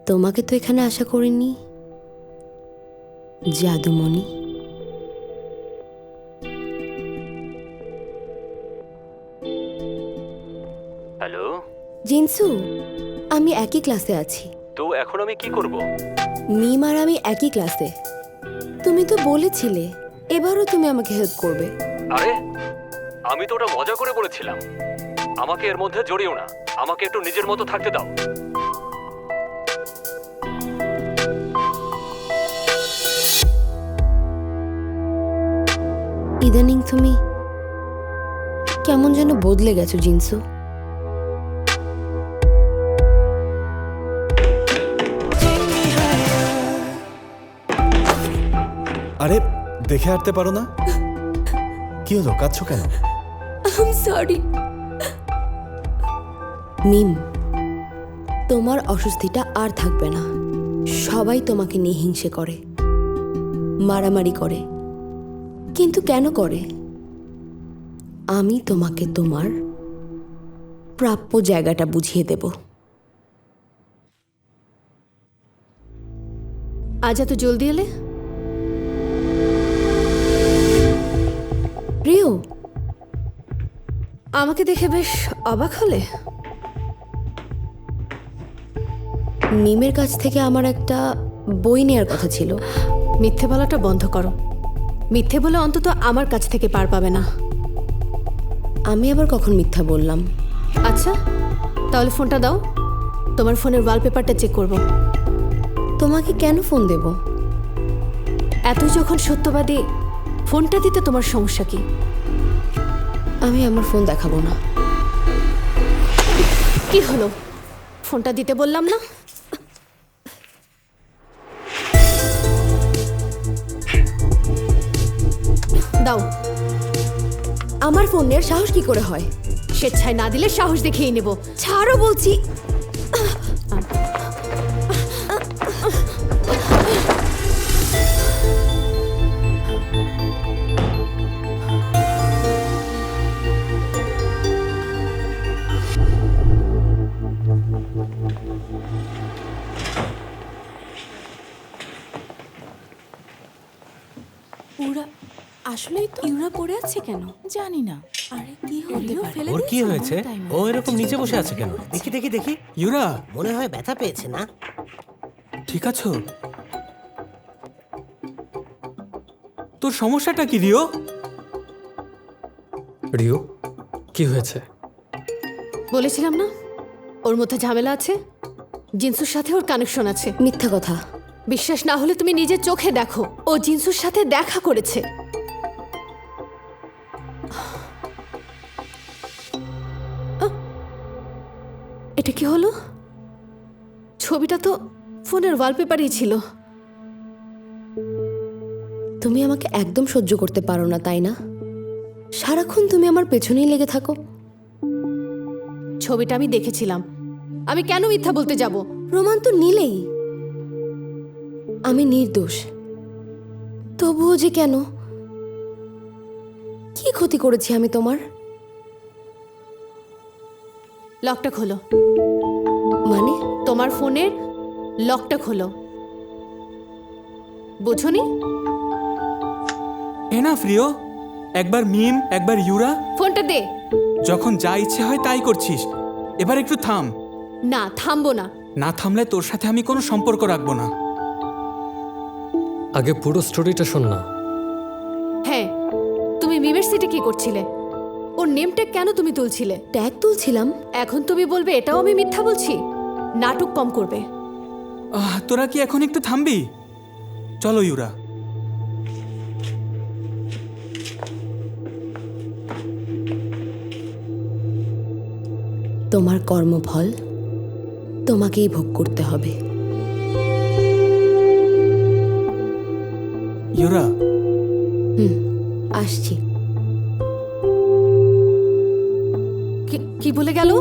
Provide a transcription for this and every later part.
তোমাকে তো এখানে আশা করিনি জাদুমণি। হ্যালো জিনসু, আমি একই ক্লাসে আছি। তো এখন আমি কি করব? মিম আর আমি একই ক্লাসে। তুমি তো বলেছিলে এবারও তুমি আমাকে হেল্প করবে। আরে আমি তো ওটা মজা করে বলেছিলাম। আমাকে এর মধ্যে জড়িও না, আমাকে একটু নিজের মতো থাকতে দাও। ইদানিং তুমি কেমন যেন বদলে গেছো জিনসু। আরে দেখে হাঁটতে পারো না? কি হলো, কাঁদছো কেন? আই সরি মিম, তোমার অস্বস্তিটা আর থাকবে না। সবাই তোমাকে নিয়ে হিংসে করে, মারামারি করে, কিন্তু কেন করে? আমি তোমাকে তোমার প্রাপ্য জায়গাটা বুঝিয়ে দেব। আজ এত জলদি এলে? প্রিয়, আমাকে দেখে বেশ অবাক হলে। মিমের কাছ থেকে আমার একটা বই নেওয়ার কথা ছিল। মিথ্যে বলাটা বন্ধ করো। মিথ্যে বলে অন্তত আমার কাছ থেকে পার পাবে না। আমি আবার কখন মিথ্যা বললাম? আচ্ছা, তাহলে ফোনটা দাও, তোমার ফোনের ওয়ালপেপারটা চেক করব। তোমাকে কেন ফোন দেব? এতই যখন সত্যবাদী, ফোনটা দিতে তোমার সমস্যা কি? আমি আমার ফোন দেখাবো না। কি হলো, ফোনটা দিতে বললাম না? দাও। আমার ফোনের সাহস কি করে হয়? স্বেচ্ছায় না দিলে সাহস দেখিয়ে নেব। ছাড়ো বলছি। ওরা আসলেই তো ইউরা পড়ে আছে কেন জানি না। আরে কি হতে পারে? ওর কি হয়েছে? ও এরকম নিচে বসে আছে কেন? দেখি দেখি দেখি, ইউরা, মনে হয় ব্যথা পেয়েছে না? ঠিক আছো? তোর সমস্যাটা কি রিও? রিও, কি হয়েছে? বলেছিলাম না ওর মধ্যে ঝামেলা আছে। জিনসুর সাথে ওর কানেকশন আছে। মিথ্যা কথা। বিশ্বাস না হলে তুমি নিজের চোখে দেখো, ও জিনসুর সাথে দেখা করেছে। এটা কি হলো? ছবিটা তো ফোনের ওয়ালপেপারেই ছিল। তুমি আমাকে একদম সহ্য করতে পারো না, তাই না? সারাক্ষণ তুমি আমার পেছনেই লেগে থাকো। ছবিটা আমি দেখেছিলাম, আমি কেন মিথ্যা বলতে যাব? প্রমাণ তো নিলেই। আমি নির্দোষ, তবুও যে কেন? কি ক্ষতি করেছি আমি তোমার? লকটা খোলো। মানে? তোমার ফোনের লকটা খোলো। বোঝনি? এনাফ রিও, একবার মিম, একবার ইউরা। ফোনটা দে। যখন যা ইচ্ছে হয় তাই করছিস। এবার একটু থাম। না, থামবো না। না থামলে তোর সাথে আমি কোনো সম্পর্ক রাখবো না। আগে পুরো স্টোরিটা শোন না। হ্যাঁ, তুমি মিমের সিটে কি করছিলে? ওর নেমটা কেন তুমি তুলছিলে? ট্যাগ তুলছিলাম। এখন তুমি বলবে এটাও আমি মিথ্যা বলছি? নাটক কম করবে। তোরা কি এখন একটু থামবি? চলো ইউরা। তোমার কর্মফল তোমাকেই ভোগ করতে হবে। ইউরা, আসছি। কি বলে গেল?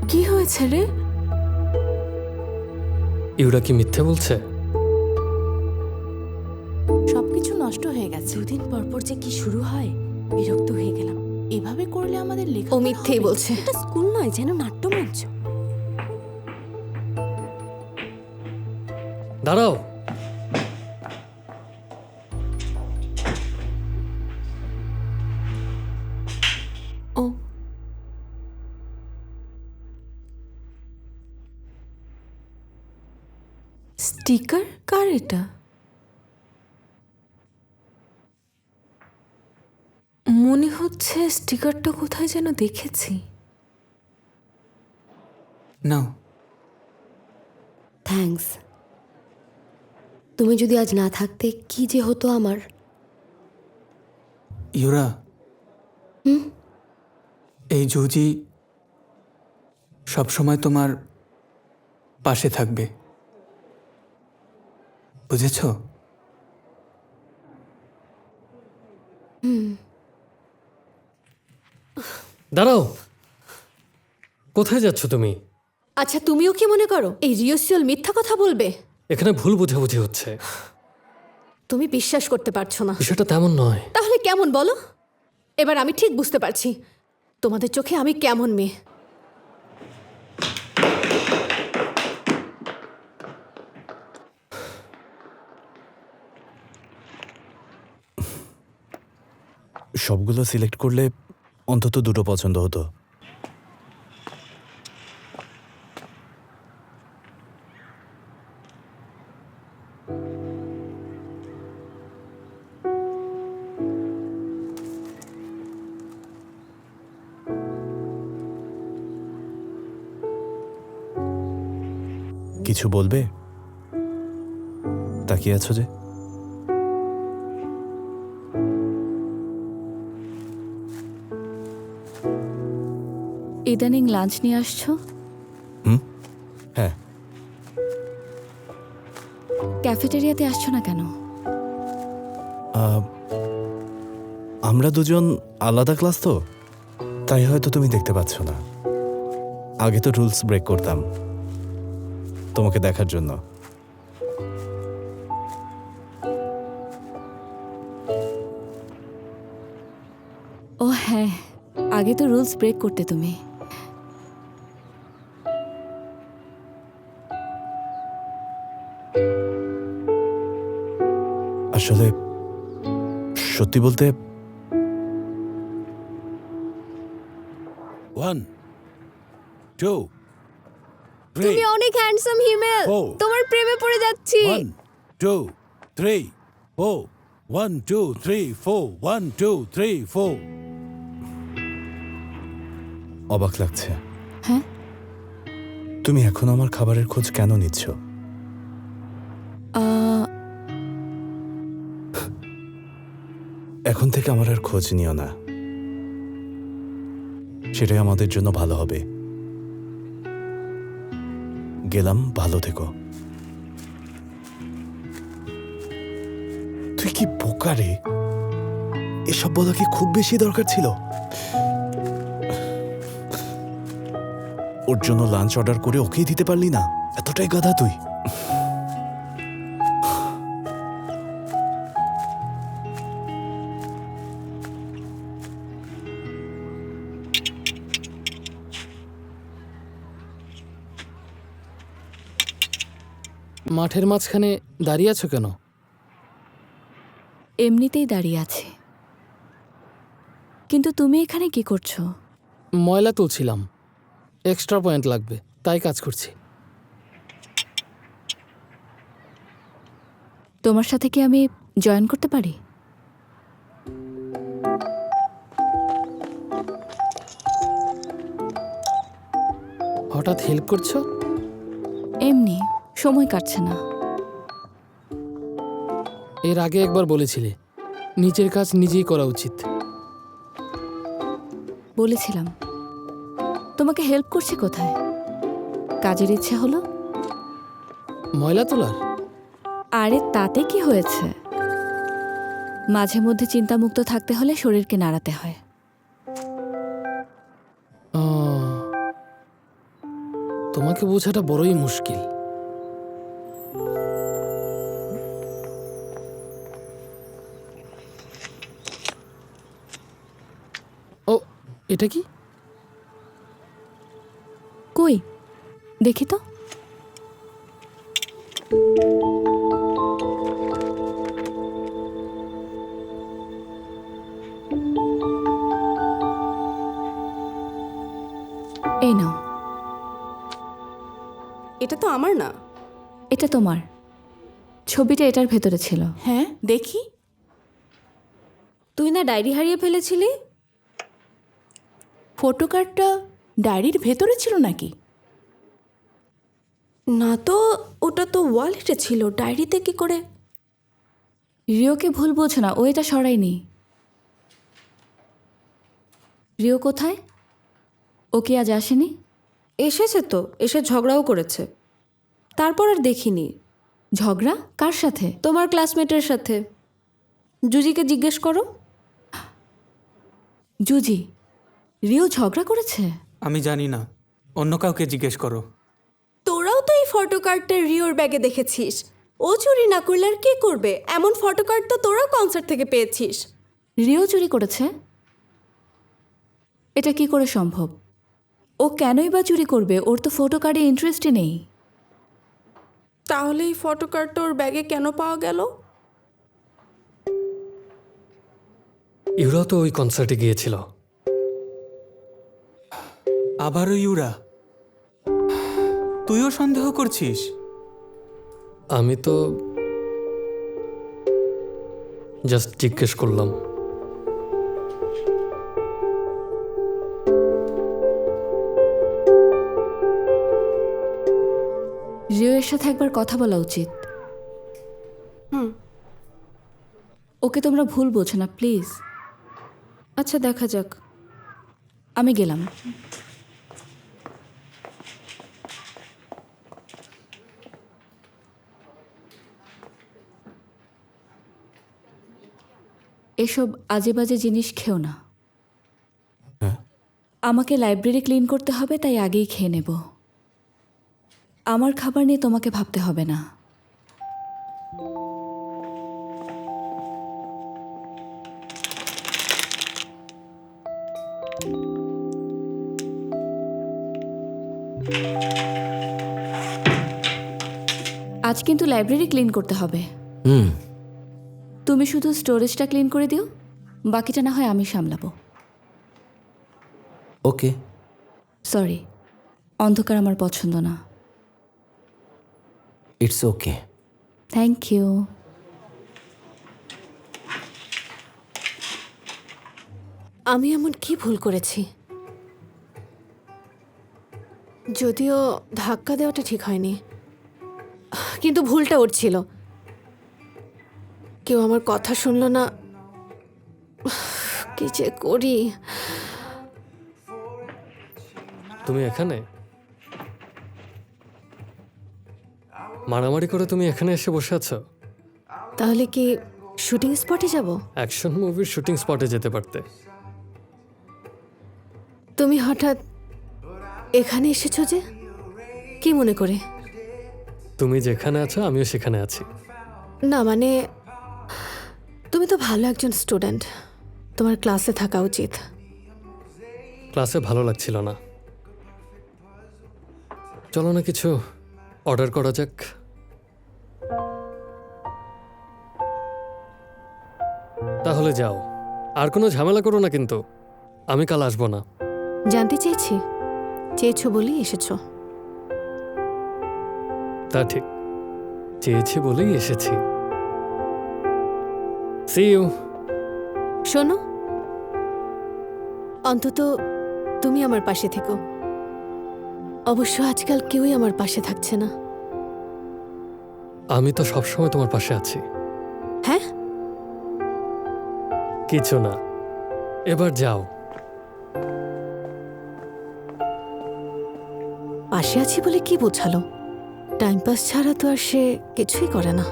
কি হয়েছে রে? ইউরা কি মিথ্যে বলছে? সবকিছু নষ্ট হয়ে গেছে। দুদিন পর পর যে কি শুরু হয়, বিরক্ত হয়ে গেলাম। এভাবে করলে আমাদের লেখা ও মিথ্যেই বলছে। এটা স্কুল নয়, যেন নাট্যমঞ্চ। দাঁড়াও। ও স্টিকার কার এটা? মনে হচ্ছে স্টিকারটা কোথায় যেন দেখেছি। নাও। থ্যাঙ্কস। তুমি যদি আজ না থাকতে কি যে হতো আমার। ইউরা, এই জুজি সবসময় তোমার পাশে থাকবে, বুঝেছ? দাঁড়াও, কোথায় যাচ্ছ তুমি? আচ্ছা, তুমিও কি মনে করো এই রিওসিওল মিথ্যা কথা বলবে? এখানে ভুল বোঝাবুঝি হচ্ছে। তুমি বিশ্বাস করতে পারছো না। বিষয়টা তেমন নয়। তাহলে কেমন বলো? এবার আমি ঠিক বুঝতে পারছি তোমাদের চোখে আমি কেমন মেয়ে। সবগুলো সিলেক্ট করলে অন্তত দুটো পছন্দ হতো। কিছু বলবে? তাকিয়ে আছো যে? ইদানিং লাঞ্চ নিয়ে আসছো? হ্যাঁ। ক্যাফেটেরিয়াতে আসছো না কেন? আমরা দুজন আলাদা ক্লাস তো, তাই হয়তো তুমি দেখতে পাচ্ছ না। আগে তো রুলস ব্রেক করতাম তোমাকে দেখার জন্য। ও হ্যাঁ, আগে তো রুলস ব্রেক করতে তুমি। আসলে সত্যি বলতে 1 2 তুমি অনেক হ্যান্ডসাম হিমেল। Oh. তোমার প্রেমে পড়ে যাচ্ছি। 1 2 3 4 1 2 3 4 1 2 3 4 অবাক লাগছে। হ্যাঁ? তুমি এখন আমার খাবারের খোঁজ কেন নিচ্ছ? এখন থেকে আমার আর খোঁজ নিও না, সেটাই আমাদের জন্য ভালো হবে। গেলাম, ভালো থেকো। তুই কি বোকা রে! এসব বলা কি খুব বেশি দরকার ছিল? ওর জন্য লাঞ্চ অর্ডার করে ওকেই দিতে পারলি না? এতটাই গাধা তুই। মাঠের মাঝখানে দাঁড়িয়ে আছো কেন? এমনিতেই দাঁড়িয়ে আছে, কিন্তু তুমি এখানে কি করছো? ময়লা তুলছিলাম, এক্সট্রা পয়েন্ট লাগবে তাই কাজ করছি। তোমার সাথে কি আমি জয়েন করতে পারি? হঠাৎ হেল্প করছো? এমনি সময় কাটছে না। এর আগে একবার বলেছিলে নিজের কাজ নিজেই করা উচিত। বলেছিলাম। তোমাকে হেল্প করছে কোথায়? কাজের ইচ্ছে হলো? ময়লা তোলার? আরে তাতে কি হয়েছে? মাঝে মধ্যে চিন্তামুক্ত থাকতে হলে শরীরকে নাড়াতে হয়। তোমাকে বোঝাটা বড়ই মুশকিল। এটা কি? কই দেখি তো। এই নাও। এটা তো আমার না। এটা তোমার। ছবিটা এটার ভেতরে ছিল। হ্যাঁ, দেখি। তুই না ডায়েরি হারিয়ে ফেলেছিলি? ফটো কার্ডটা ডায়েরির ভেতরে ছিল নাকি? না তো, ওটা তো ওয়ালেটে ছিল, ডায়েরিতে কি করে? রিওকে ভুল বোঝো না, ও এটা সরায়নি। রিও কোথায়? ও কি আজ আসেনি? এসেছে তো, এসে ঝগড়াও করেছে। তারপর আর দেখিনি। ঝগড়া কার সাথে? তোমার ক্লাসমেটের সাথে। জুজিকে জিজ্ঞেস করো। জুজি? রিও ঝগড়া করেছে? আমি জানি না, অন্য কাউকে জিজ্ঞেস করো। তোরাও তো এই ফটো কার্ডটা রিওর ব্যাগে দেখেছিস। ও চুরি না করলে আর কে করবে? এমন ফটো কার্ড তো তোরাও কনসার্ট থেকে পেয়েছিস। রিও চুরি করেছে? এটা কি করে সম্ভব? ও কেনই বা চুরি করবে? ওর তো ফটো কার্ডে ইন্টারেস্টই নেই। তাহলে এই ফটো কার্ডটা ওর ব্যাগে কেন পাওয়া গেল? ইউরা তো ওই কনসার্টে গিয়েছিল। আবারও ইউরা? তুইও সন্দেহ করছিস? আমি তো জাস্ট জিজ্ঞেস করলাম। রিও এর সাথে একবার কথা বলা উচিত। ওকে তোমরা ভুল বোঝো না প্লিজ। আচ্ছা, দেখা যাক। আমি গেলাম। এসব আজে বাজে জিনিস খেও না। আমাকে লাইব্রেরি ক্লিন করতে হবে, তাই আগেই খেয়ে নেব। আমার খাবার নিয়ে তোমাকে ভাবতে হবে না। আজ কিন্তু লাইব্রেরি ক্লিন করতে হবে। তুমি শুধু স্টোরেজটা ক্লিন করে দিও, বাকিটা না হয় আমি সামলাবো। ওকে। সরি, অন্ধকার আমার পছন্দ না। It's okay. Thank you. আমি এমন কি ভুল করেছি? যদিও ধাক্কা দেওয়াটা ঠিক হয়নি, কিন্তু ভুলটা ওর ছিল। কেউ আমার কথা শুনলো না। কি যে করি। তুমি এখানে মারামারি করে তুমি এখানে এসে বসে আছো? তাহলে কি শুটিং স্পটে যাব? অ্যাকশন মুভির শুটিং স্পটে যেতে পারতে। তুমি হঠাৎ এখানে এসেছো যে? কি মনে করে? তুমি যেখানে আছো আমিও সেখানে আছি। না মানে, তুমি তো ভালো একজন স্টুডেন্ট, তোমার ক্লাসে থাকা উচিত। ক্লাসে ভালো লাগছিল না। চলো না কিছু অর্ডার করা যাক। তাহলে যাও, আর কোনো ঝামেলা করো না কিন্তু। আমি কাল আসবো না। জানতে চেয়েছো বলেই এসেছো। তা ঠিক, চেয়েছি বলেই এসেছি। See you. শোনো, অন্তত তুমি আমার পাশে থেকো। অবশ্য আজকাল কেউই আমার পাশে থাকছে না। আমি তো সবসময় তোমার পাশে আছি। হ্যাঁ? কিছু না, এবার যাও। পাশে আছি বলে কি বোঝালো? টাইম পাস ছাড়া তো আর সে কিছুই করে না।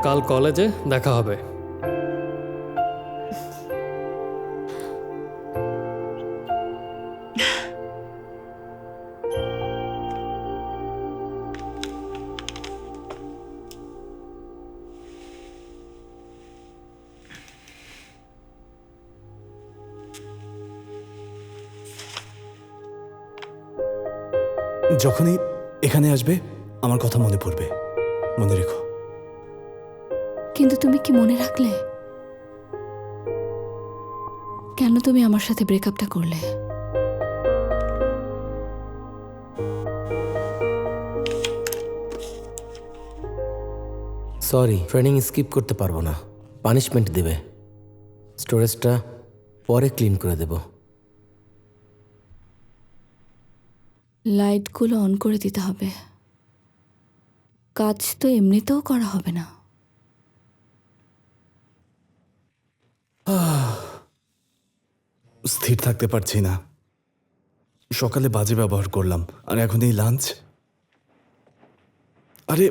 কাল কলেজে দেখা হবে। যখনই এখানে আসবে আমার কথা মনে পড়বে, মনে রেখো। কিন্তু তুমি কি মনে রাখলে? কেন তুমি আমার সাথে ব্রেকআপটা করলে? সরি, ট্রেনিং স্কিপ করতে পারবো না, পানিশমেন্ট দেবে। স্টোরেজটা পরে ক্লিন করে দেব। লাইটগুলো অন করে দিতে হবে, কাজ তো এমনিতেও করা হবে না। স্থির থাকতে পারছি না। সকালে বাজে ব্যবহার করলাম, আর এখন এই লাঞ্চ। আরে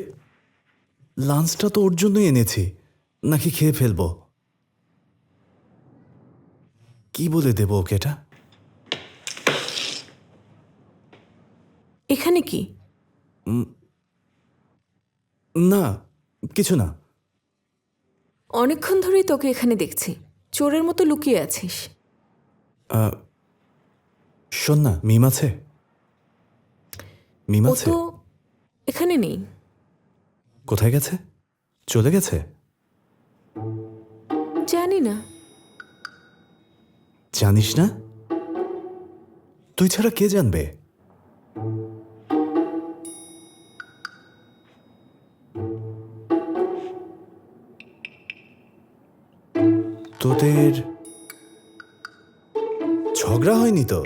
লাঞ্চটা তো ওর জন্যই এনেছি, নাকি খেয়ে ফেলবো? কি বলে দেবো ওকে এটা? এখানে কি? না, কিছু না। অনেকক্ষণ ধরেই তোকে এখানে দেখছি, চোরের মতো লুকিয়ে আছিস। শোন না, মিম আছে? মিম ও আছে? তো এখানে নেই। কোথায় গেছে? চলে গেছে? জানি না। জানিস না? তুই ছাড়া কে জানবে? তোদের ঝগড়া হয়নি তো?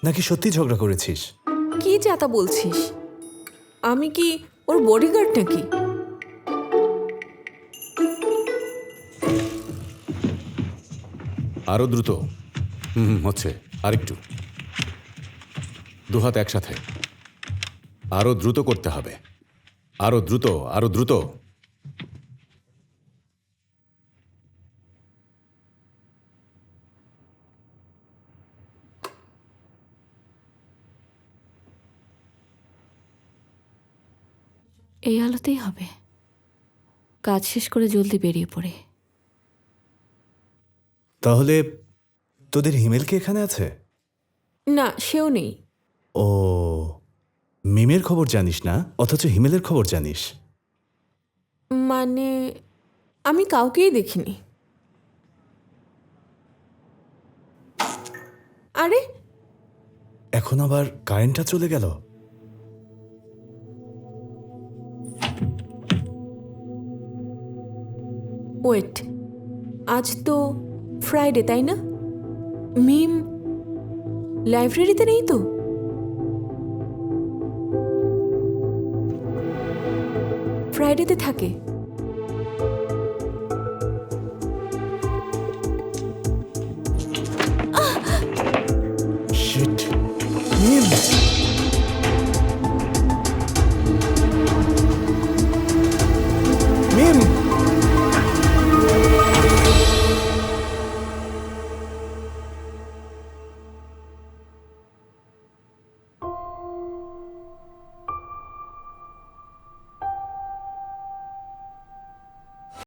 নাকি সত্যি ঝগড়া করেছিস? কি যাতা বলছিস? আমি কি ওর বডিগার্ড নাকি? আরো দ্রুত। হচ্ছে আরেকটু। দুহাত একসাথে। আরো দ্রুত করতে হবে। আরো দ্রুত, আরো দ্রুত। এই আলোতেই হবে। কাজ শেষ করে জলদি বেরিয়ে পড়ে। তাহলে তোদের হিমেল কি এখানে আছে? না, সেও নেই। ও, মিমের খবর জানিস না, অথচ হিমেলের খবর জানিস। মানে আমি কাউকেই দেখিনি। আরে এখন আবার কারেন্টটা চলে গেল। ওয়েট, আজ তো ফ্রাইডে, তাই না? মিম লাইব্রেরিতে নেই তো? ফ্রাইডেতে থাকে।